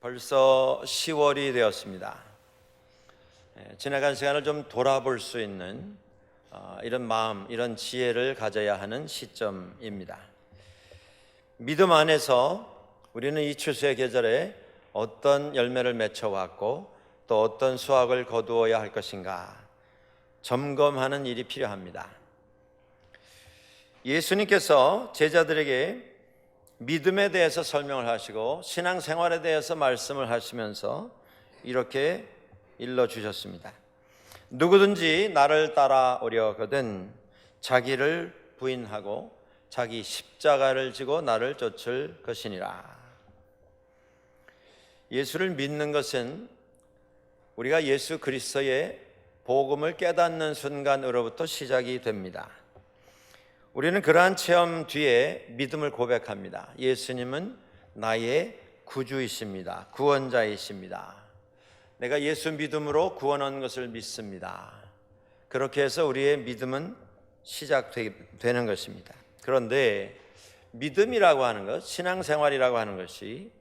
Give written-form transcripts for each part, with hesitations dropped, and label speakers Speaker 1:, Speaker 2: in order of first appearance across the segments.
Speaker 1: 벌써 10월이 되었습니다. 지나간 시간을 좀 돌아볼 수 있는 이런 마음, 이런 지혜를 가져야 하는 시점입니다. 믿음 안에서 우리는 이 추수의 계절에 어떤 열매를 맺혀왔고 또 어떤 수확을 거두어야 할 것인가 점검하는 일이 필요합니다. 예수님께서 제자들에게 믿음에 대해서 설명을 하시고 신앙생활에 대해서 말씀을 하시면서 이렇게 일러주셨습니다. 누구든지 나를 따라오려거든 자기를 부인하고 자기 십자가를 지고 나를 쫓을 것이니라. 예수를 믿는 것은 우리가 예수 그리스도의 복음을 깨닫는 순간으로부터 시작이 됩니다. 우리는 그러한 체험 뒤에 믿음을 고백합니다. 예수님은 나의 구주이십니다. 구원자이십니다. 내가 예수 믿음으로 구원한 것을 믿습니다. 그렇게 해서 우리의 믿음은 시작되는 것입니다. 그런데 믿음이라고 하는 것, 신앙생활이라고 하는 것이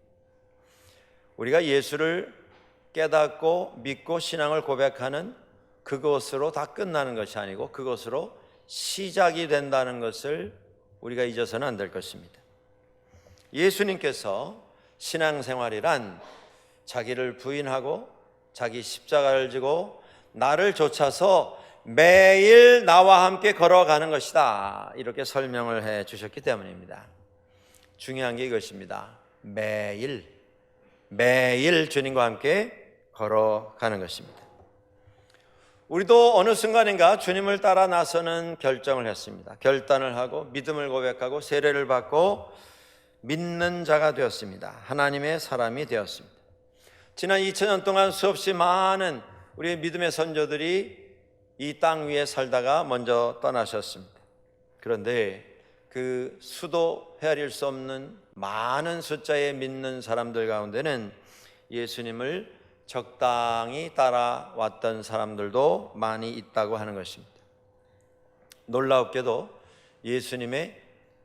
Speaker 1: 우리가 예수를 깨닫고 믿고 신앙을 고백하는 그것으로 다 끝나는 것이 아니고 그것으로 시작이 된다는 것을 우리가 잊어서는 안 될 것입니다. 예수님께서 신앙생활이란 자기를 부인하고 자기 십자가를 지고 나를 쫓아서 매일 나와 함께 걸어가는 것이다, 이렇게 설명을 해 주셨기 때문입니다. 중요한 게 이것입니다. 매일 주님과 함께 걸어가는 것입니다. 우리도 어느 순간인가 주님을 따라 나서는 결정을 했습니다. 결단을 하고 믿음을 고백하고 세례를 받고 믿는 자가 되었습니다. 하나님의 사람이 되었습니다. 지난 2000년 동안 수없이 많은 우리의 믿음의 선조들이 이 땅 위에 살다가 먼저 떠나셨습니다. 그런데 그 수도 헤아릴 수 없는 많은 숫자의 믿는 사람들 가운데는 예수님을 적당히 따라왔던 사람들도 많이 있다고 하는 것입니다. 놀랍게도 예수님의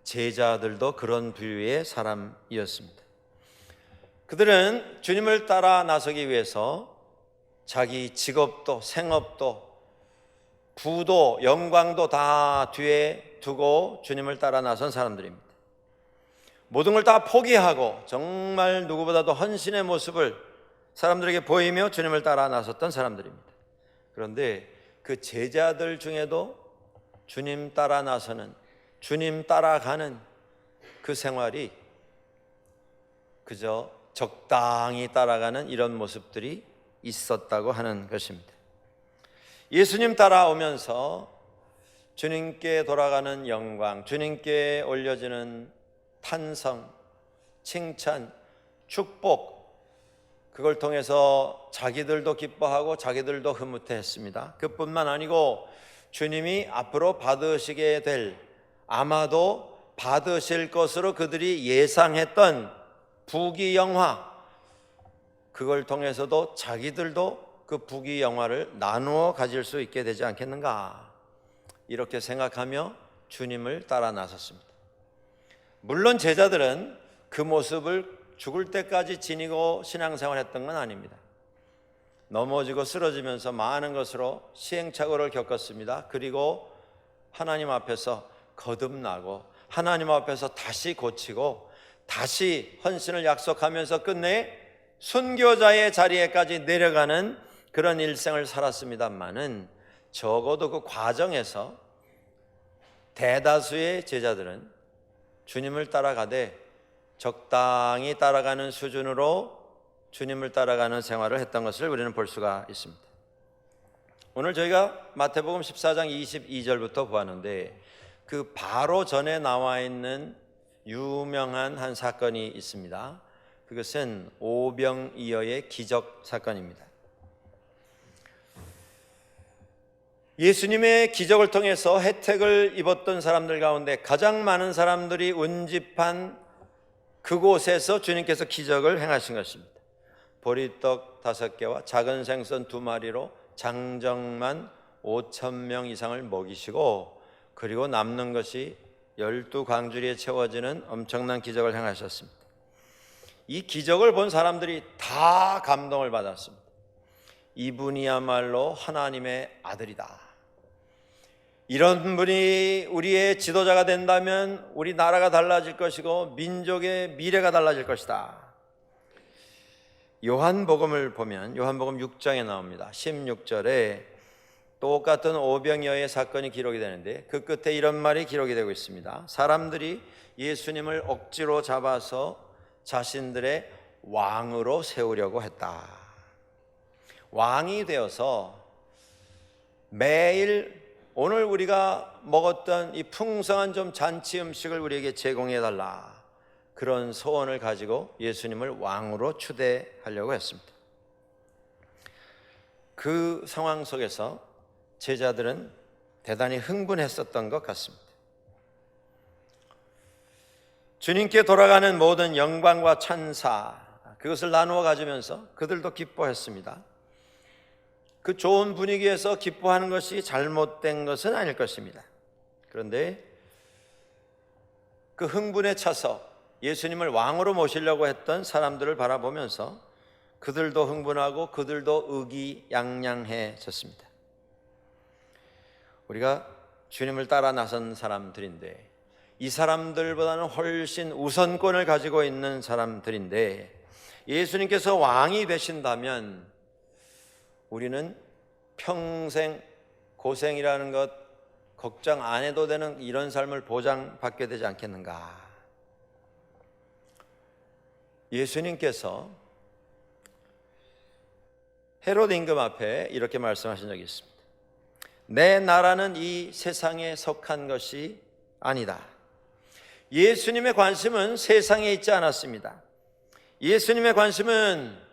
Speaker 1: 제자들도 그런 부류의 사람이었습니다. 그들은 주님을 따라 나서기 위해서 자기 직업도 생업도 부도 영광도 다 뒤에 두고 주님을 따라 나선 사람들입니다. 모든 걸 다 포기하고 정말 누구보다도 헌신의 모습을 사람들에게 보이며 주님을 따라 나섰던 사람들입니다. 그런데 그 제자들 중에도 주님 따라 나서는, 주님 따라가는 그 생활이 그저 적당히 따라가는 이런 모습들이 있었다고 하는 것입니다. 예수님 따라오면서 주님께 돌아가는 영광, 주님께 올려지는 탄성, 칭찬, 축복, 그걸 통해서 자기들도 기뻐하고 자기들도 흐뭇해했습니다. 그뿐만 아니고 주님이 앞으로 받으시게 될, 아마도 받으실 것으로 그들이 예상했던 부귀영화, 그걸 통해서도 자기들도 그 부귀영화를 나누어 가질 수 있게 되지 않겠는가, 이렇게 생각하며 주님을 따라 나섰습니다. 물론 제자들은 그 모습을 죽을 때까지 지니고 신앙생활했던 건 아닙니다. 넘어지고 쓰러지면서 많은 것으로 시행착오를 겪었습니다. 그리고 하나님 앞에서 거듭나고 하나님 앞에서 다시 고치고 다시 헌신을 약속하면서 끝내 순교자의 자리에까지 내려가는 그런 일생을 살았습니다마는 적어도 그 과정에서 대다수의 제자들은 주님을 따라가되 적당히 따라가는 수준으로 주님을 따라가는 생활을 했던 것을 우리는 볼 수가 있습니다. 오늘 저희가 마태복음 14장 22절부터 보았는데 그 바로 전에 나와 있는 유명한 한 사건이 있습니다. 그것은 오병이어의 기적 사건입니다. 예수님의 기적을 통해서 혜택을 입었던 사람들 가운데 가장 많은 사람들이 운집한 그곳에서 주님께서 기적을 행하신 것입니다. 보리떡 5개와 작은 생선 2마리로 장정만 5,000명 이상을 먹이시고 그리고 남는 것이 12광주리에 채워지는 엄청난 기적을 행하셨습니다. 이 기적을 본 사람들이 다 감동을 받았습니다. 이분이야말로 하나님의 아들이다. 이런 분이 우리의 지도자가 된다면 우리 나라가 달라질 것이고 민족의 미래가 달라질 것이다. 요한복음을 보면 요한복음 6장에 나옵니다. 16절에 똑같은 오병이어의 사건이 기록이 되는데 그 끝에 이런 말이 기록이 되고 있습니다. 사람들이 예수님을 억지로 잡아서 자신들의 왕으로 세우려고 했다. 왕이 되어서 매일 오늘 우리가 먹었던 이 풍성한 좀 잔치 음식을 우리에게 제공해 달라, 그런 소원을 가지고 예수님을 왕으로 추대하려고 했습니다. 그 상황 속에서 제자들은 대단히 흥분했었던 것 같습니다. 주님께 돌아가는 모든 영광과 찬사, 그것을 나누어 가지면서 그들도 기뻐했습니다. 그 좋은 분위기에서 기뻐하는 것이 잘못된 것은 아닐 것입니다. 그런데 그 흥분에 차서 예수님을 왕으로 모시려고 했던 사람들을 바라보면서 그들도 흥분하고 그들도 의기양양해졌습니다. 우리가 주님을 따라 나선 사람들인데, 이 사람들보다는 훨씬 우선권을 가지고 있는 사람들인데, 예수님께서 왕이 되신다면 우리는 평생 고생이라는 것 걱정 안 해도 되는 이런 삶을 보장받게 되지 않겠는가? 예수님께서 헤롯 임금 앞에 이렇게 말씀하신 적이 있습니다. 내 나라는 이 세상에 속한 것이 아니다. 예수님의 관심은 세상에 있지 않았습니다. 예수님의 관심은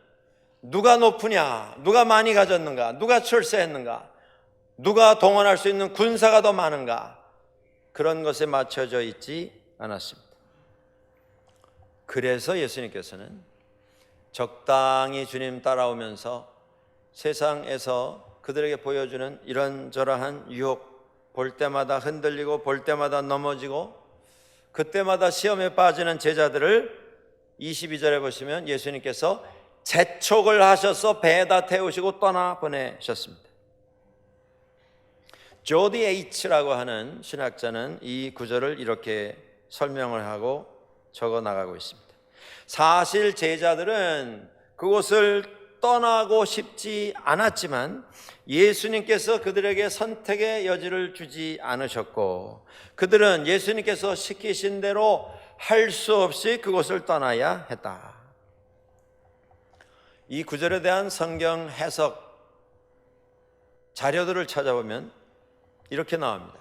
Speaker 1: 누가 높으냐, 누가 많이 가졌는가, 누가 출세했는가, 누가 동원할 수 있는 군사가 더 많은가, 그런 것에 맞춰져 있지 않았습니다. 그래서 예수님께서는 적당히 주님 따라오면서 세상에서 그들에게 보여주는 이런저런한 유혹, 볼 때마다 흔들리고 볼 때마다 넘어지고 그때마다 시험에 빠지는 제자들을 22절에 보시면 예수님께서 재촉을 하셔서 배에다 태우시고 떠나보내셨습니다. 조디 H라고 하는 신학자는 이 구절을 이렇게 설명을 하고 적어 나가고 있습니다. 사실 제자들은 그곳을 떠나고 싶지 않았지만 예수님께서 그들에게 선택의 여지를 주지 않으셨고, 그들은 예수님께서 시키신 대로 할 수 없이 그곳을 떠나야 했다. 이 구절에 대한 성경 해석 자료들을 찾아보면 이렇게 나옵니다.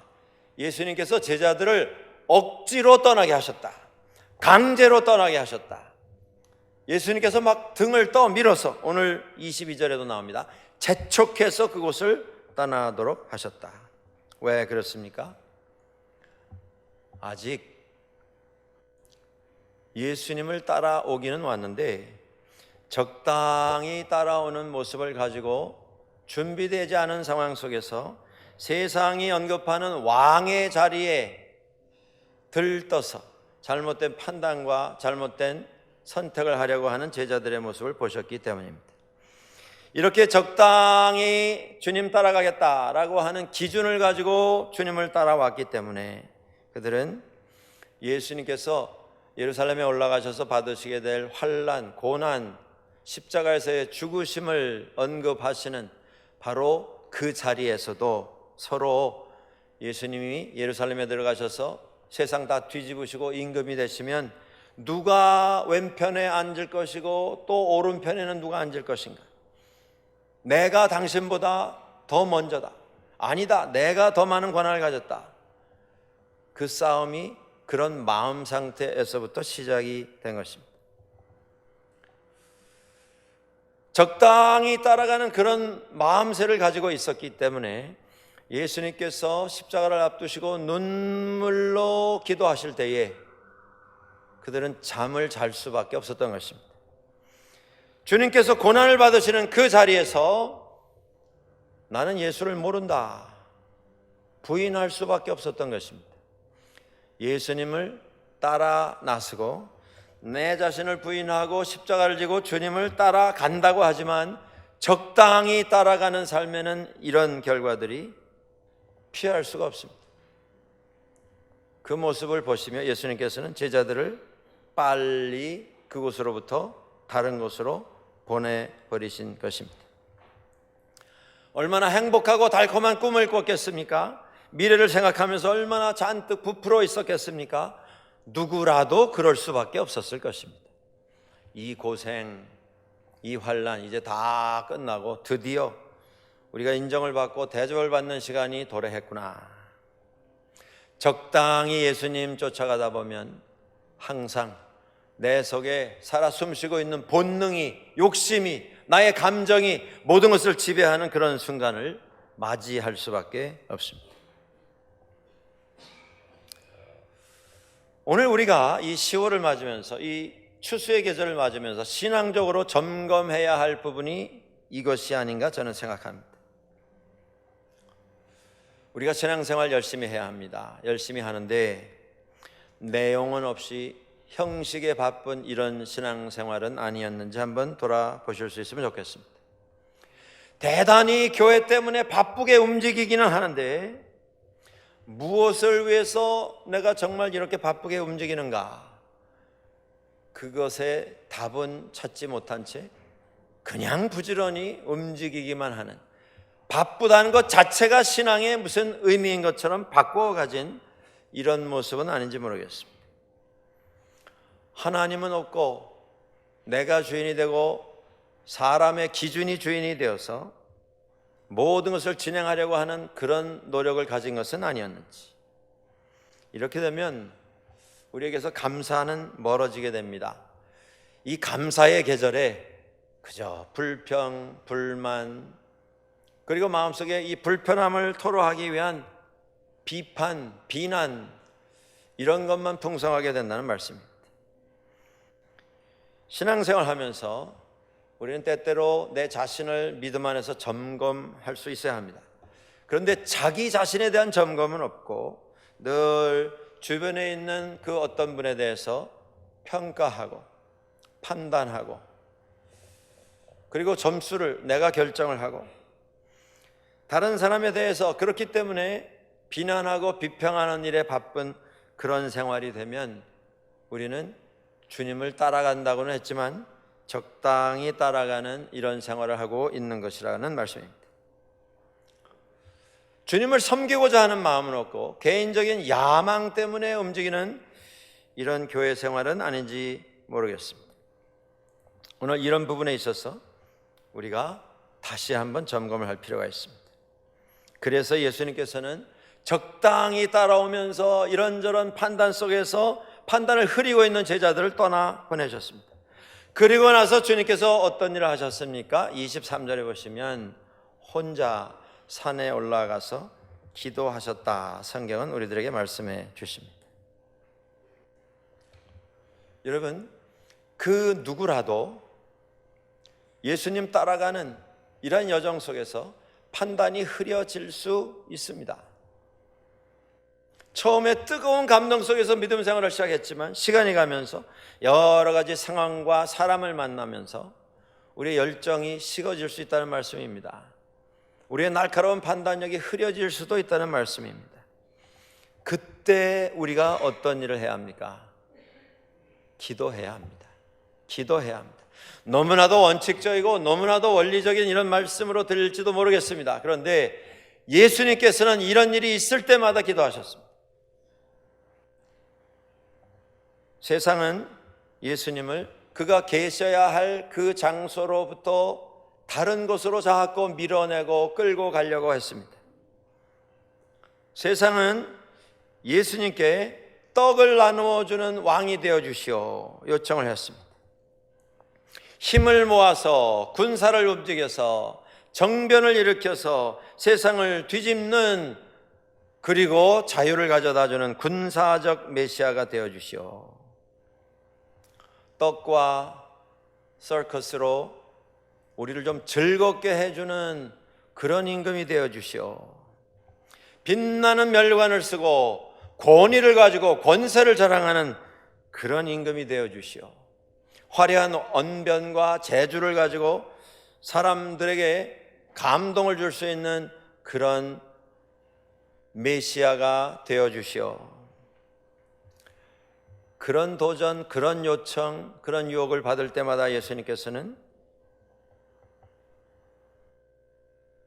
Speaker 1: 예수님께서 제자들을 억지로 떠나게 하셨다. 강제로 떠나게 하셨다. 예수님께서 막 등을 떠밀어서, 오늘 22절에도 나옵니다. 재촉해서 그곳을 떠나도록 하셨다. 왜 그렇습니까? 아직 예수님을 따라오기는 왔는데 적당히 따라오는 모습을 가지고 준비되지 않은 상황 속에서 세상이 언급하는 왕의 자리에 들떠서 잘못된 판단과 잘못된 선택을 하려고 하는 제자들의 모습을 보셨기 때문입니다. 이렇게 적당히 주님 따라가겠다라고 하는 기준을 가지고 주님을 따라왔기 때문에 그들은 예수님께서 예루살렘에 올라가셔서 받으시게 될 환난, 고난, 십자가에서의 죽으심을 언급하시는 바로 그 자리에서도 서로 예수님이 예루살렘에 들어가셔서 세상 다 뒤집으시고 임금이 되시면 누가 왼편에 앉을 것이고 또 오른편에는 누가 앉을 것인가? 내가 당신보다 더 먼저다. 아니다, 내가 더 많은 권한을 가졌다. 그 싸움이 그런 마음 상태에서부터 시작이 된 것입니다. 적당히 따라가는 그런 마음새를 가지고 있었기 때문에 예수님께서 십자가를 앞두시고 눈물로 기도하실 때에 그들은 잠을 잘 수밖에 없었던 것입니다. 주님께서 고난을 받으시는 그 자리에서 나는 예수를 모른다 부인할 수밖에 없었던 것입니다. 예수님을 따라 나서고 내 자신을 부인하고 십자가를 지고 주님을 따라간다고 하지만 적당히 따라가는 삶에는 이런 결과들이 피할 수가 없습니다. 그 모습을 보시며 예수님께서는 제자들을 빨리 그곳으로부터 다른 곳으로 보내버리신 것입니다. 얼마나 행복하고 달콤한 꿈을 꿨겠습니까? 미래를 생각하면서 얼마나 잔뜩 부풀어 있었겠습니까? 누구라도 그럴 수밖에 없었을 것입니다. 이 고생, 이 환난 이제 다 끝나고 드디어 우리가 인정을 받고 대접을 받는 시간이 도래했구나. 적당히 예수님 쫓아가다 보면 항상 내 속에 살아 숨쉬고 있는 본능이, 욕심이, 나의 감정이 모든 것을 지배하는 그런 순간을 맞이할 수밖에 없습니다. 오늘 우리가 이 10월을 맞으면서, 이 추수의 계절을 맞으면서 신앙적으로 점검해야 할 부분이 이것이 아닌가 저는 생각합니다. 우리가 신앙생활 열심히 해야 합니다. 열심히 하는데 내용은 없이 형식에 바쁜 이런 신앙생활은 아니었는지 한번 돌아보실 수 있으면 좋겠습니다. 대단히 교회 때문에 바쁘게 움직이기는 하는데 무엇을 위해서 내가 정말 이렇게 바쁘게 움직이는가? 그것의 답은 찾지 못한 채 그냥 부지런히 움직이기만 하는, 바쁘다는 것 자체가 신앙의 무슨 의미인 것처럼 바꾸어 가진 이런 모습은 아닌지 모르겠습니다. 하나님은 없고 내가 주인이 되고 사람의 기준이 주인이 되어서 모든 것을 진행하려고 하는 그런 노력을 가진 것은 아니었는지, 이렇게 되면 우리에게서 감사는 멀어지게 됩니다. 이 감사의 계절에 그저 불평, 불만, 그리고 마음속에 이 불편함을 토로하기 위한 비판, 비난, 이런 것만 풍성하게 된다는 말씀입니다. 신앙생활 하면서 우리는 때때로 내 자신을 믿음 안에서 점검할 수 있어야 합니다. 그런데 자기 자신에 대한 점검은 없고 늘 주변에 있는 그 어떤 분에 대해서 평가하고 판단하고 그리고 점수를 내가 결정을 하고 다른 사람에 대해서 그렇기 때문에 비난하고 비평하는 일에 바쁜 그런 생활이 되면 우리는 주님을 따라간다고는 했지만 적당히 따라가는 이런 생활을 하고 있는 것이라는 말씀입니다. 주님을 섬기고자 하는 마음은 없고 개인적인 야망 때문에 움직이는 이런 교회 생활은 아닌지 모르겠습니다. 오늘 이런 부분에 있어서 우리가 다시 한번 점검을 할 필요가 있습니다. 그래서 예수님께서는 적당히 따라오면서 이런저런 판단 속에서 판단을 흐리고 있는 제자들을 떠나 보내셨습니다. 그리고 나서 주님께서 어떤 일을 하셨습니까? 23절에 보시면 혼자 산에 올라가서 기도하셨다. 성경은 우리들에게 말씀해 주십니다. 여러분, 그 누구라도 예수님 따라가는 이런 여정 속에서 판단이 흐려질 수 있습니다. 처음에 뜨거운 감동 속에서 믿음 생활을 시작했지만 시간이 가면서 여러 가지 상황과 사람을 만나면서 우리의 열정이 식어질 수 있다는 말씀입니다. 우리의 날카로운 판단력이 흐려질 수도 있다는 말씀입니다. 그때 우리가 어떤 일을 해야 합니까? 기도해야 합니다. 기도해야 합니다. 너무나도 원칙적이고 너무나도 원리적인 이런 말씀으로 들릴지도 모르겠습니다. 그런데 예수님께서는 이런 일이 있을 때마다 기도하셨습니다. 세상은 예수님을 그가 계셔야 할 그 장소로부터 다른 곳으로 자꾸 밀어내고 끌고 가려고 했습니다. 세상은 예수님께 떡을 나누어 주는 왕이 되어 주시오 요청을 했습니다. 힘을 모아서 군사를 움직여서 정변을 일으켜서 세상을 뒤집는, 그리고 자유를 가져다 주는 군사적 메시아가 되어 주시오. 떡과 서커스로 우리를 좀 즐겁게 해주는 그런 임금이 되어 주시오. 빛나는 멸관을 쓰고 권위를 가지고 권세를 자랑하는 그런 임금이 되어 주시오. 화려한 언변과 재주를 가지고 사람들에게 감동을 줄 수 있는 그런 메시아가 되어 주시오. 그런 도전, 그런 요청, 그런 유혹을 받을 때마다 예수님께서는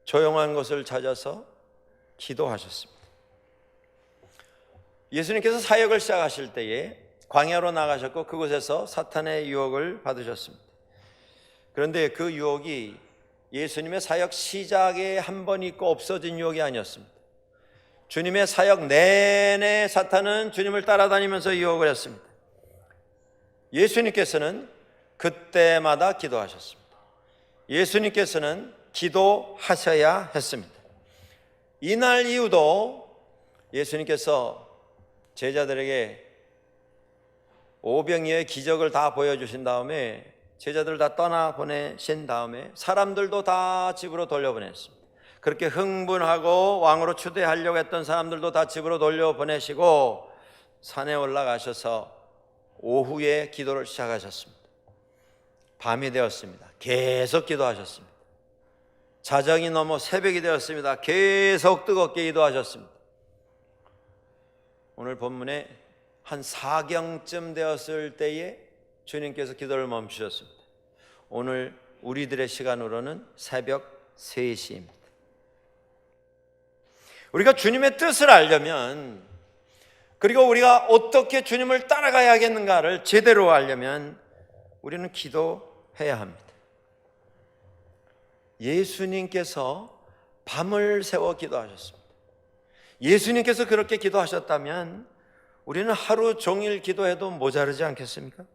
Speaker 1: 조용한 곳을 찾아서 기도하셨습니다. 예수님께서 사역을 시작하실 때에 광야로 나가셨고 그곳에서 사탄의 유혹을 받으셨습니다. 그런데 그 유혹이 예수님의 사역 시작에 한 번 있고 없어진 유혹이 아니었습니다. 주님의 사역 내내 사탄은 주님을 따라다니면서 유혹을 했습니다. 예수님께서는 그때마다 기도하셨습니다. 예수님께서는 기도하셔야 했습니다. 이날 이후도 예수님께서 제자들에게 오병이어의 기적을 다 보여주신 다음에 제자들 다 떠나보내신 다음에 사람들도 다 집으로 돌려보냈습니다. 그렇게 흥분하고 왕으로 추대하려고 했던 사람들도 다 집으로 돌려보내시고 산에 올라가셔서 오후에 기도를 시작하셨습니다. 밤이 되었습니다. 계속 기도하셨습니다. 자정이 넘어 새벽이 되었습니다. 계속 뜨겁게 기도하셨습니다. 오늘 본문에 한 4경쯤 되었을 때에 주님께서 기도를 멈추셨습니다. 오늘 우리들의 시간으로는 새벽 3시입니다. 우리가 주님의 뜻을 알려면, 그리고 우리가 어떻게 주님을 따라가야겠는가를 제대로 알려면 우리는 기도해야 합니다. 예수님께서 밤을 새워 기도하셨습니다. 예수님께서 그렇게 기도하셨다면 우리는 하루 종일 기도해도 모자르지 않겠습니까?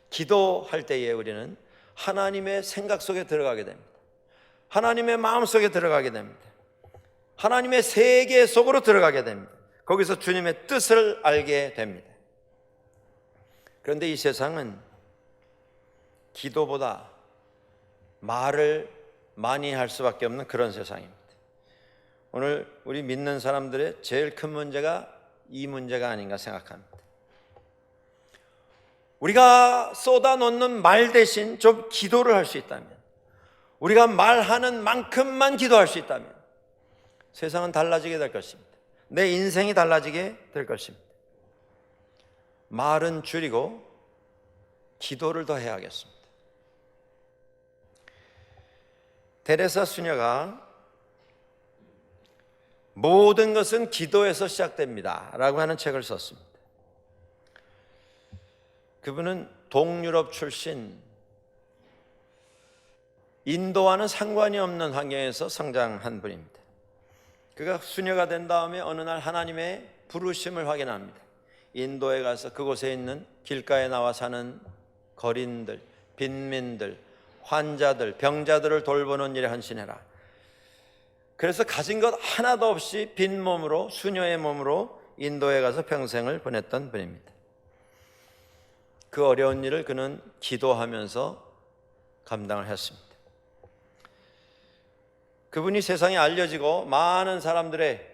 Speaker 1: 기도할 때에 우리는 하나님의 생각 속에 들어가게 됩니다. 하나님의 마음 속에 들어가게 됩니다. 하나님의 세계 속으로 들어가게 됩니다. 거기서 주님의 뜻을 알게 됩니다. 그런데 이 세상은 기도보다 말을 많이 할 수밖에 없는 그런 세상입니다. 오늘 우리 믿는 사람들의 제일 큰 문제가 이 문제가 아닌가 생각합니다. 우리가 쏟아놓는 말 대신 좀 기도를 할 수 있다면, 우리가 말하는 만큼만 기도할 수 있다면 세상은 달라지게 될 것입니다. 내 인생이 달라지게 될 것입니다. 말은 줄이고 기도를 더 해야겠습니다. 테레사 수녀가 모든 것은 기도에서 시작됩니다 라고 하는 책을 썼습니다. 그분은 동유럽 출신, 인도와는 상관이 없는 환경에서 성장한 분입니다. 그가 수녀가 된 다음에 어느 날 하나님의 부르심을 확인합니다. 인도에 가서 그곳에 있는 길가에 나와 사는 거린들, 빈민들, 환자들, 병자들을 돌보는 일에 헌신해라. 그래서 가진 것 하나도 없이 빈 몸으로, 수녀의 몸으로 인도에 가서 평생을 보냈던 분입니다. 그 어려운 일을 그는 기도하면서 감당을 했습니다. 그분이 세상에 알려지고 많은 사람들의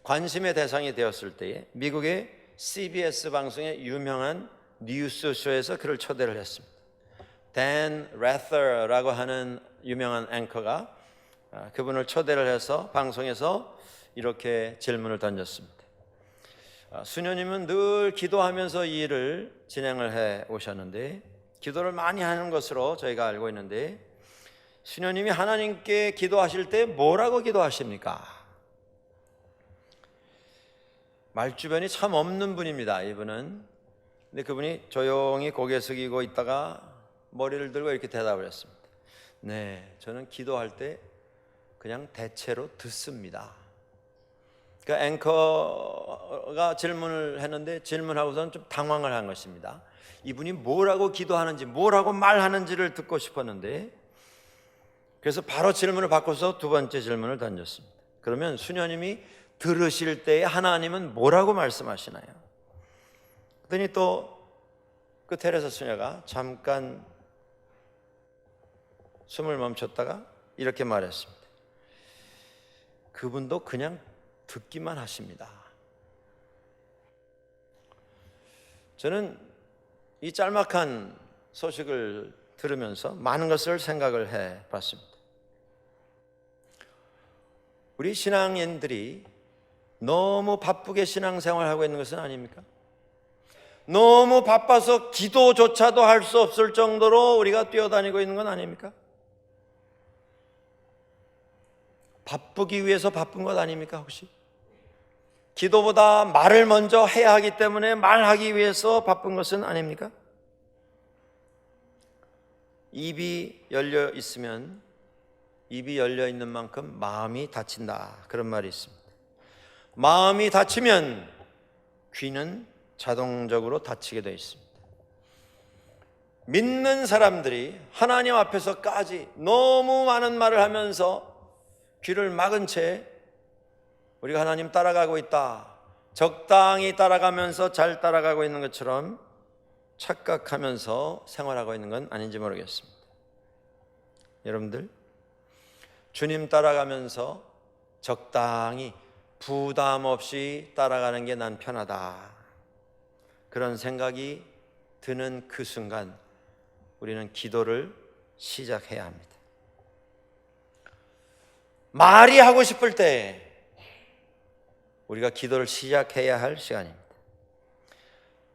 Speaker 1: 관심의 대상이 되었을 때에 미국의 CBS 방송의 유명한 뉴스쇼에서 그를 초대를 했습니다. 댄 래서라고 하는 유명한 앵커가 그분을 초대를 해서 방송에서 이렇게 질문을 던졌습니다. 수녀님은 늘 기도하면서 이 일을 진행을 해 오셨는데, 기도를 많이 하는 것으로 저희가 알고 있는데, 수녀님이 하나님께 기도하실 때 뭐라고 기도하십니까? 말주변이 참 없는 분입니다, 이분은. 근데 그분이 조용히 고개 숙이고 있다가 머리를 들고 이렇게 대답을 했습니다. 네, 저는 기도할 때 그냥 대체로 듣습니다. 그러니까 앵커가 질문을 했는데 질문하고서는 좀 당황을 한 것입니다. 이분이 뭐라고 기도하는지, 뭐라고 말하는지를 듣고 싶었는데, 그래서 바로 질문을 바꿔서 두 번째 질문을 던졌습니다. 그러면 수녀님이 들으실 때에 하나님은 뭐라고 말씀하시나요? 그랬더니 또 그 테레사 수녀가 잠깐 숨을 멈췄다가 이렇게 말했습니다. 그분도 그냥 듣기만 하십니다. 저는 이 짤막한 소식을 들으면서 많은 것을 생각을 해 봤습니다. 우리 신앙인들이 너무 바쁘게 신앙생활하고 있는 것은 아닙니까? 너무 바빠서 기도조차도 할 수 없을 정도로 우리가 뛰어다니고 있는 건 아닙니까? 바쁘기 위해서 바쁜 것 아닙니까 혹시? 기도보다 말을 먼저 해야 하기 때문에 말하기 위해서 바쁜 것은 아닙니까? 입이 열려 있으면 입이 열려 있는 만큼 마음이 닫힌다, 그런 말이 있습니다. 마음이 닫히면 귀는 자동적으로 닫히게 되어 있습니다. 믿는 사람들이 하나님 앞에서까지 너무 많은 말을 하면서 귀를 막은 채 우리가 하나님 따라가고 있다, 적당히 따라가면서 잘 따라가고 있는 것처럼 착각하면서 생활하고 있는 건 아닌지 모르겠습니다. 여러분들, 주님 따라가면서 적당히 부담 없이 따라가는 게 난 편하다, 그런 생각이 드는 그 순간 우리는 기도를 시작해야 합니다. 말이 하고 싶을 때 우리가 기도를 시작해야 할 시간입니다.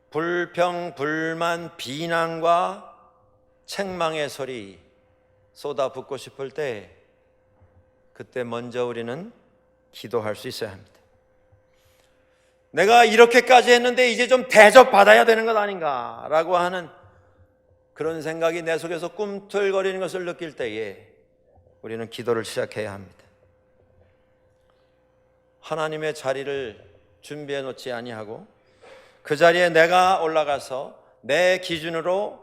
Speaker 1: 불평, 불만, 비난과 책망의 소리 쏟아붓고 싶을 때 그때 먼저 우리는 기도할 수 있어야 합니다. 내가 이렇게까지 했는데 이제 좀 대접받아야 되는 것 아닌가 라고 하는 그런 생각이 내 속에서 꿈틀거리는 것을 느낄 때에 우리는 기도를 시작해야 합니다. 하나님의 자리를 준비해 놓지 아니하고 그 자리에 내가 올라가서 내 기준으로,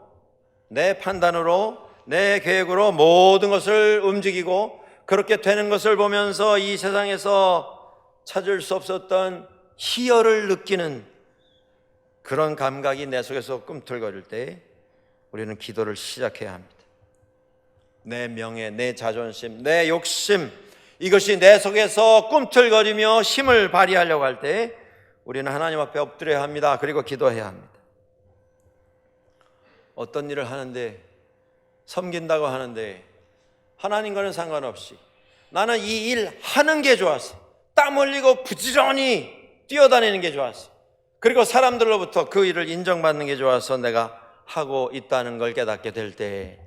Speaker 1: 내 판단으로, 내 계획으로 모든 것을 움직이고 그렇게 되는 것을 보면서 이 세상에서 찾을 수 없었던 희열을 느끼는 그런 감각이 내 속에서 꿈틀거릴 때 우리는 기도를 시작해야 합니다. 내 명예, 내 자존심, 내 욕심, 이것이 내 속에서 꿈틀거리며 힘을 발휘하려고 할 때 우리는 하나님 앞에 엎드려야 합니다. 그리고 기도해야 합니다. 어떤 일을 하는데, 섬긴다고 하는데 하나님과는 상관없이 나는 이 일 하는 게 좋았어. 땀 흘리고 부지런히 뛰어다니는 게 좋았어. 그리고 사람들로부터 그 일을 인정받는 게 좋아서 내가 하고 있다는 걸 깨닫게 될 때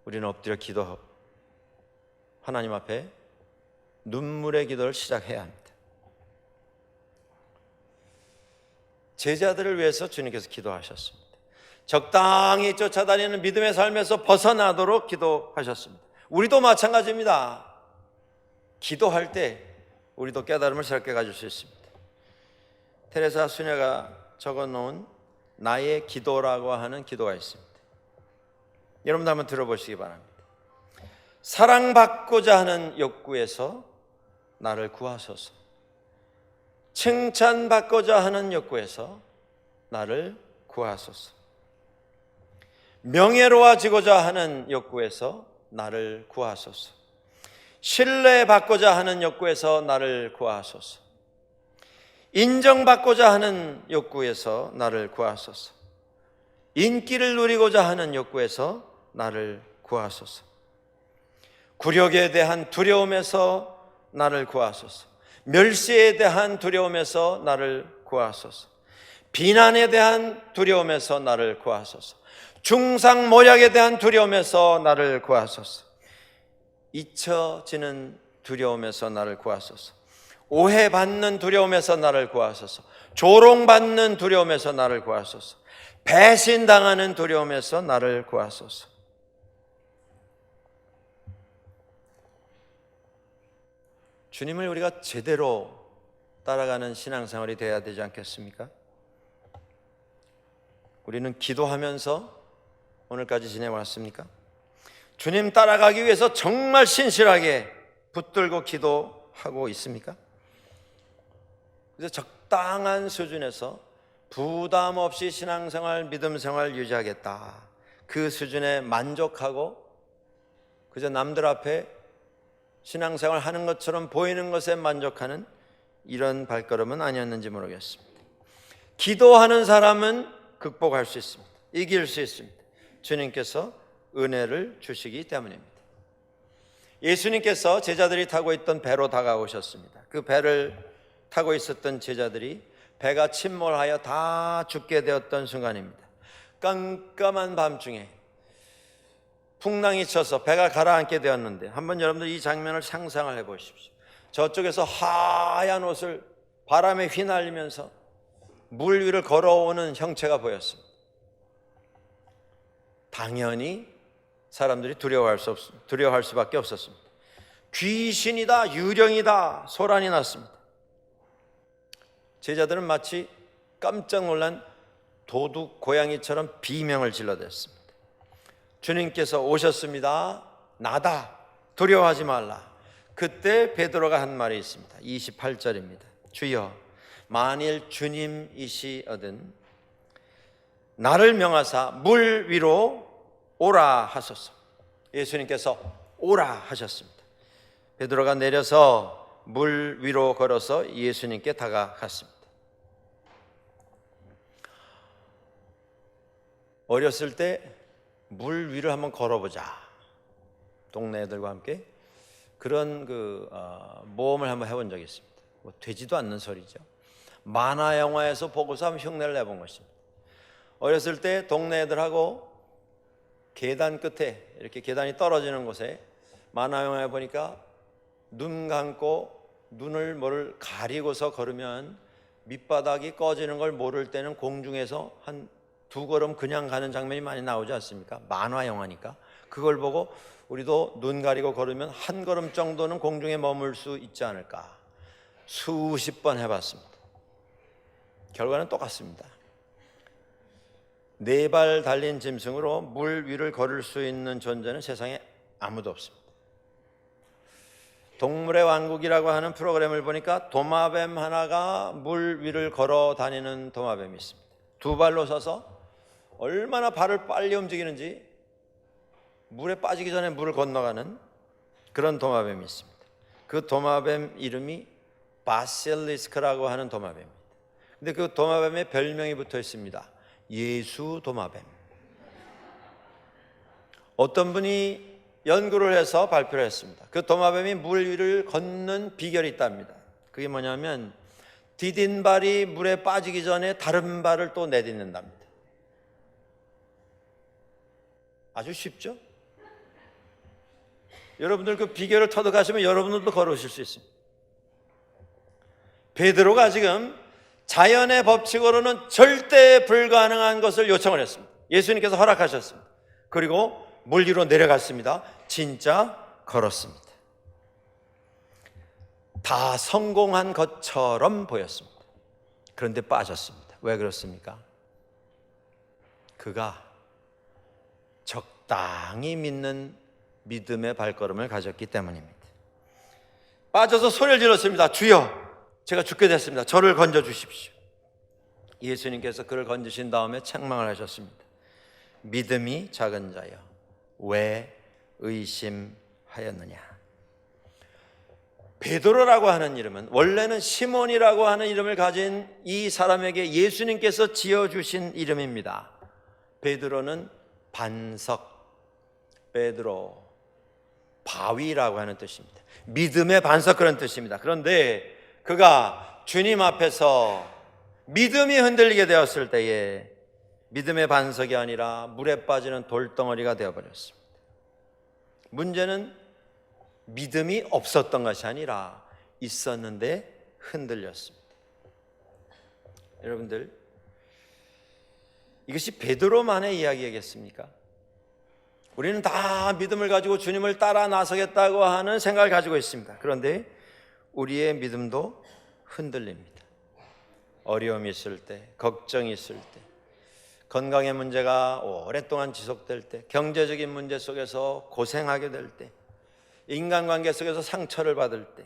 Speaker 1: 우리는 엎드려 기도하고 하나님 앞에 눈물의 기도를 시작해야 합니다. 제자들을 위해서 주님께서 기도하셨습니다. 적당히 쫓아다니는 믿음의 삶에서 벗어나도록 기도하셨습니다. 우리도 마찬가지입니다. 기도할 때 우리도 깨달음을 새롭게 가질 수 있습니다. 테레사 수녀가 적어놓은 나의 기도라고 하는 기도가 있습니다. 여러분도 한번 들어보시기 바랍니다. 사랑받고자 하는 욕구에서 나를 구하소서. 칭찬받고자 하는 욕구에서 나를 구하소서. 명예로워지고자 하는 욕구에서 나를 구하소서. 신뢰받고자 하는 욕구에서 나를 구하소서. 인정받고자 하는 욕구에서 나를 구하소서. 인기를 누리고자 하는 욕구에서 나를 구하소서. 굴욕에 대한 두려움에서 나를 구하소서. 멸시에 대한 두려움에서 나를 구하소서. 비난에 대한 두려움에서 나를 구하소서. 중상모략에 대한 두려움에서 나를 구하소서. 잊혀지는 두려움에서 나를 구하소서. 오해받는 두려움에서 나를 구하소서. 조롱받는 두려움에서 나를 구하소서. 배신당하는 두려움에서 나를 구하소서. 주님을 우리가 제대로 따라가는 신앙생활이 되어야 되지 않겠습니까? 우리는 기도하면서 오늘까지 지내왔습니까? 주님 따라가기 위해서 정말 신실하게 붙들고 기도하고 있습니까? 그래서 적당한 수준에서 부담 없이 신앙생활, 믿음생활 유지하겠다, 그 수준에 만족하고 그저 남들 앞에 신앙생활 하는 것처럼 보이는 것에 만족하는 이런 발걸음은 아니었는지 모르겠습니다. 기도하는 사람은 극복할 수 있습니다. 이길 수 있습니다. 주님께서 은혜를 주시기 때문입니다. 예수님께서 제자들이 타고 있던 배로 다가오셨습니다. 그 배를 타고 있었던 제자들이 배가 침몰하여 다 죽게 되었던 순간입니다. 깜깜한 밤중에 풍랑이 쳐서 배가 가라앉게 되었는데, 한번 여러분들 이 장면을 상상을 해보십시오. 저쪽에서 하얀 옷을 바람에 휘날리면서 물 위를 걸어오는 형체가 보였습니다. 당연히 사람들이 두려워할 수밖에 없었습니다. 귀신이다, 유령이다 소란이 났습니다. 제자들은 마치 깜짝 놀란 도둑 고양이처럼 비명을 질러댔습니다. 주님께서 오셨습니다. 나다. 두려워하지 말라. 그때 베드로가 한 말이 있습니다. 28절입니다. 주여, 만일 주님이시거든 나를 명하사 물 위로 오라 하소서. 예수님께서 오라 하셨습니다. 베드로가 내려서 물 위로 걸어서 예수님께 다가갔습니다. 어렸을 때 물 위를 한번 걸어보자, 동네 애들과 함께 그런 모험을 한번 해본 적이 있습니다. 뭐 되지도 않는 소리죠. 만화 영화에서 보고서 한번 흉내를 내본 것입니다. 어렸을 때 동네 애들하고 계단 끝에, 이렇게 계단이 떨어지는 곳에 만화 영화에 보니까 눈 감고 눈을 뭐를 가리고서 걸으면 밑바닥이 꺼지는 걸 모를 때는 공중에서 한 2걸음 그냥 가는 장면이 많이 나오지 않습니까? 만화 영화니까. 그걸 보고 우리도 눈 가리고 걸으면 1걸음 정도는 공중에 머물 수 있지 않을까. 수십 번 해봤습니다. 결과는 똑같습니다. 4발 달린 짐승으로 물 위를 걸을 수 있는 존재는 세상에 아무도 없습니다. 동물의 왕국이라고 하는 프로그램을 보니까 도마뱀 하나가 물 위를 걸어 다니는 도마뱀이 있습니다. 2발로 서서 얼마나 발을 빨리 움직이는지 물에 빠지기 전에 물을 건너가는 그런 도마뱀이 있습니다. 그 도마뱀 이름이 바실리스크라고 하는 도마뱀입니다. 근데 그 도마뱀에 별명이 붙어 있습니다. 예수 도마뱀. 어떤 분이 연구를 해서 발표를 했습니다. 그 도마뱀이 물 위를 걷는 비결이 있답니다. 그게 뭐냐면 디딘 발이 물에 빠지기 전에 다른 발을 또 내딛는답니다. 아주 쉽죠? 여러분들 그 비결을 터득하시면 여러분들도 걸으실 수 있습니다. 베드로가 지금 자연의 법칙으로는 절대 불가능한 것을 요청을 했습니다. 예수님께서 허락하셨습니다. 그리고 물 위로 내려갔습니다. 진짜 걸었습니다. 다 성공한 것처럼 보였습니다. 그런데 빠졌습니다. 왜 그렇습니까? 그가 적당히 믿는 믿음의 발걸음을 가졌기 때문입니다. 빠져서 소리를 질렀습니다. 주여, 제가 죽게 됐습니다. 저를 건져 주십시오. 예수님께서 그를 건지신 다음에 책망을 하셨습니다. 믿음이 작은 자여, 왜 의심하였느냐. 베드로라고 하는 이름은 원래는 시몬이라고 하는 이름을 가진 이 사람에게 예수님께서 지어주신 이름입니다. 베드로는 반석, 베드로, 바위라고 하는 뜻입니다. 믿음의 반석, 그런 뜻입니다. 그런데 그가 주님 앞에서 믿음이 흔들리게 되었을 때에 믿음의 반석이 아니라 물에 빠지는 돌덩어리가 되어버렸습니다. 문제는 믿음이 없었던 것이 아니라 있었는데 흔들렸습니다. 여러분들, 이것이 베드로만의 이야기겠습니까? 우리는 다 믿음을 가지고 주님을 따라 나서겠다고 하는 생각을 가지고 있습니다. 그런데 우리의 믿음도 흔들립니다. 어려움이 있을 때, 걱정이 있을 때, 건강의 문제가 오랫동안 지속될 때, 경제적인 문제 속에서 고생하게 될 때, 인간관계 속에서 상처를 받을 때,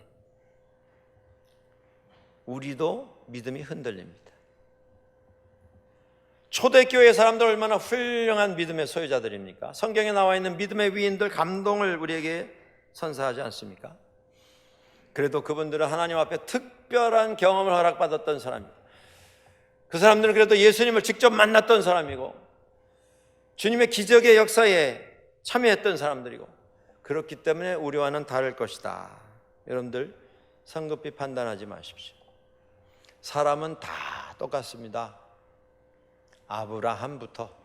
Speaker 1: 우리도 믿음이 흔들립니다. 초대교회 사람들 얼마나 훌륭한 믿음의 소유자들입니까? 성경에 나와 있는 믿음의 위인들 감동을 우리에게 선사하지 않습니까? 그래도 그분들은 하나님 앞에 특별한 경험을 허락받았던 사람입니다. 그 사람들은 그래도 예수님을 직접 만났던 사람이고 주님의 기적의 역사에 참여했던 사람들이고 그렇기 때문에 우리와는 다를 것이다. 여러분들 성급히 판단하지 마십시오. 사람은 다 똑같습니다. 아브라함부터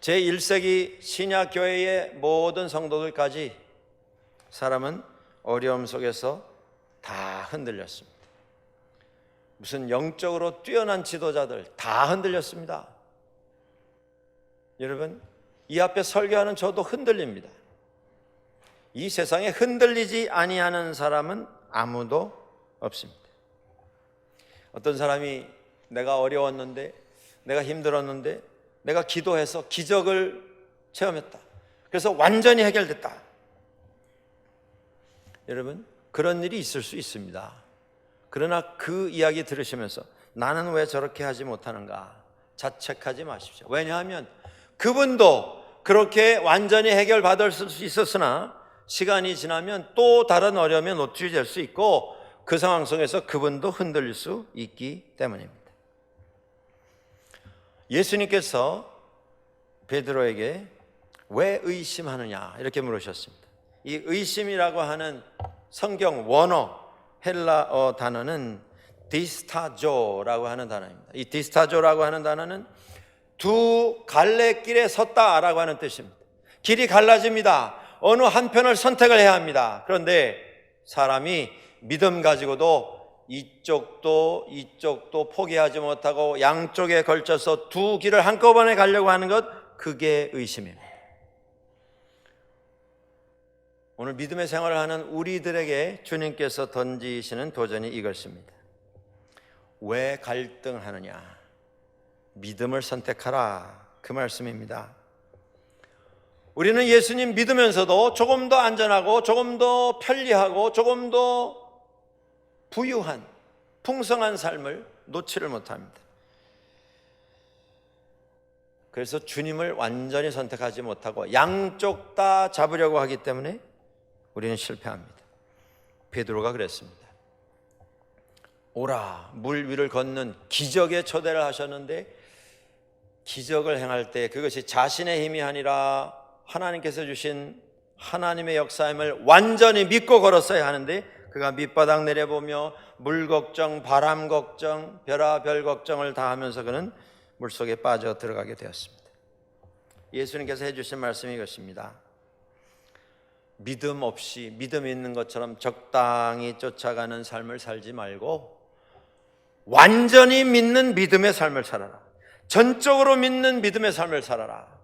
Speaker 1: 제1세기 신약교회의 모든 성도들까지 사람은 어려움 속에서 다 흔들렸습니다. 무슨 영적으로 뛰어난 지도자들 다 흔들렸습니다. 여러분, 이 앞에 설교하는 저도 흔들립니다. 이 세상에 흔들리지 아니하는 사람은 아무도 없습니다. 어떤 사람이 내가 어려웠는데, 내가 힘들었는데, 내가 기도해서 기적을 체험했다. 그래서 완전히 해결됐다. 여러분, 그런 일이 있을 수 있습니다. 그러나 그 이야기 들으시면서 나는 왜 저렇게 하지 못하는가 자책하지 마십시오. 왜냐하면 그분도 그렇게 완전히 해결받을 수 있었으나 시간이 지나면 또 다른 어려움에 노출될 수 있고 그 상황 속에서 그분도 흔들릴 수 있기 때문입니다. 예수님께서 베드로에게 왜 의심하느냐 이렇게 물으셨습니다. 이 의심이라고 하는 성경 원어 헬라어 단어는 디스타조라고 하는 단어입니다. 이 디스타조라고 하는 단어는 두 갈래길에 섰다라고 하는 뜻입니다. 길이 갈라집니다. 어느 한편을 선택을 해야 합니다. 그런데 사람이 믿음 가지고도 이쪽도 포기하지 못하고 양쪽에 걸쳐서 두 길을 한꺼번에 가려고 하는 것, 그게 의심입니다. 오늘 믿음의 생활을 하는 우리들에게 주님께서 던지시는 도전이 이것입니다. 왜 갈등하느냐? 믿음을 선택하라, 그 말씀입니다. 우리는 예수님 믿으면서도 조금 더 안전하고 조금 더 편리하고 조금 더 부유한 풍성한 삶을 놓지를 못합니다. 그래서 주님을 완전히 선택하지 못하고 양쪽 다 잡으려고 하기 때문에 우리는 실패합니다. 베드로가 그랬습니다. 오라, 물 위를 걷는 기적의 초대를 하셨는데 기적을 행할 때 그것이 자신의 힘이 아니라 하나님께서 주신 하나님의 역사임을 완전히 믿고 걸었어야 하는데 그가 밑바닥 내려보며 물 걱정, 바람 걱정, 별아별 걱정을 다 하면서 그는 물속에 빠져 들어가게 되었습니다. 예수님께서 해주신 말씀이 이것입니다. 믿음 없이 믿음 있는 것처럼 적당히 쫓아가는 삶을 살지 말고 완전히 믿는 믿음의 삶을 살아라. 전적으로 믿는 믿음의 삶을 살아라.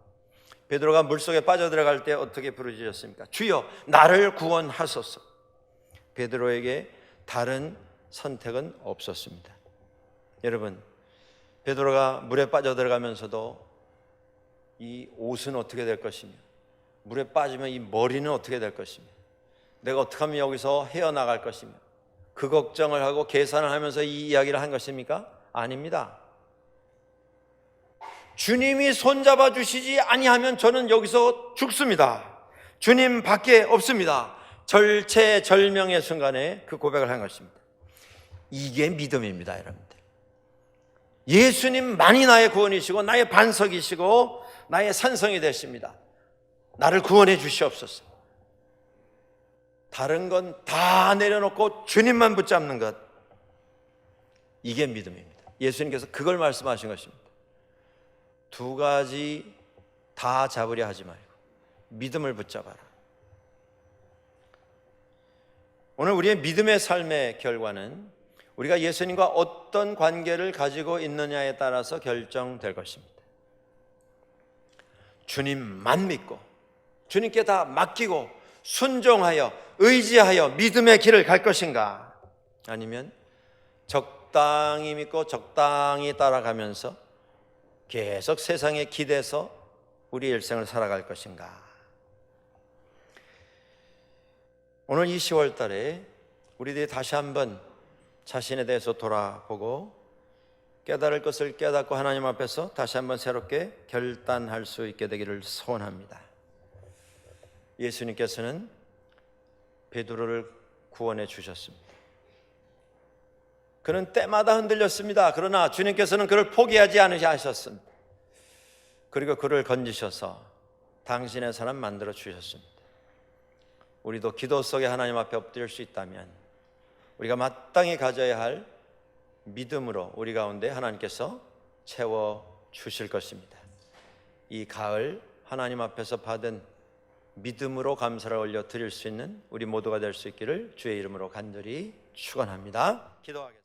Speaker 1: 베드로가 물속에 빠져들어갈 때 어떻게 부르짖었습니까? 주여 나를 구원하소서. 베드로에게 다른 선택은 없었습니다. 여러분, 베드로가 물에 빠져들어가면서도 이 옷은 어떻게 될 것이며 물에 빠지면 이 머리는 어떻게 될 것이며 내가 어떻게 하면 여기서 헤어나갈 것이며 그 걱정을 하고 계산을 하면서 이 이야기를 한 것입니까? 아닙니다. 주님이 손잡아 주시지 아니하면 저는 여기서 죽습니다. 주님 밖에 없습니다. 절체절명의 순간에 그 고백을 한 것입니다. 이게 믿음입니다, 여러분들. 예수님만이 나의 구원이시고 나의 반석이시고 나의 산성이 되십니다. 나를 구원해 주시옵소서. 다른 건 다 내려놓고 주님만 붙잡는 것, 이게 믿음입니다. 예수님께서 그걸 말씀하신 것입니다. 두 가지 다 잡으려 하지 말고 믿음을 붙잡아라. 오늘 우리의 믿음의 삶의 결과는 우리가 예수님과 어떤 관계를 가지고 있느냐에 따라서 결정될 것입니다. 주님만 믿고 주님께 다 맡기고 순종하여 의지하여 믿음의 길을 갈 것인가? 아니면 적당히 믿고 적당히 따라가면서 계속 세상에 기대서 우리 일생을 살아갈 것인가? 오늘 이 10월 달에 우리들이 다시 한번 자신에 대해서 돌아보고 깨달을 것을 깨닫고 하나님 앞에서 다시 한번 새롭게 결단할 수 있게 되기를 소원합니다. 예수님께서는 베드로를 구원해 주셨습니다. 그는 때마다 흔들렸습니다. 그러나 주님께서는 그를 포기하지 않으셨습니다. 그리고 그를 건지셔서 당신의 사람 만들어 주셨습니다. 우리도 기도 속에 하나님 앞에 엎드릴 수 있다면 우리가 마땅히 가져야 할 믿음으로 우리 가운데 하나님께서 채워 주실 것입니다. 이 가을 하나님 앞에서 받은 믿음으로 감사를 올려 드릴 수 있는 우리 모두가 될 수 있기를 주의 이름으로 간절히 축원합니다. 기도하겠습니다.